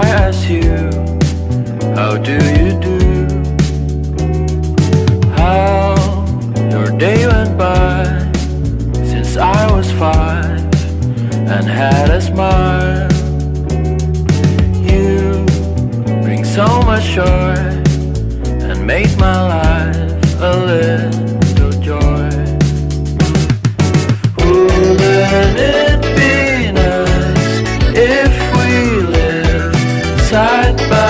ask you, how do you do? How your day went by since I was 5 and had a smile. You bring so much joy and made my life a little joy. Wouldn't it be nice if we lived side by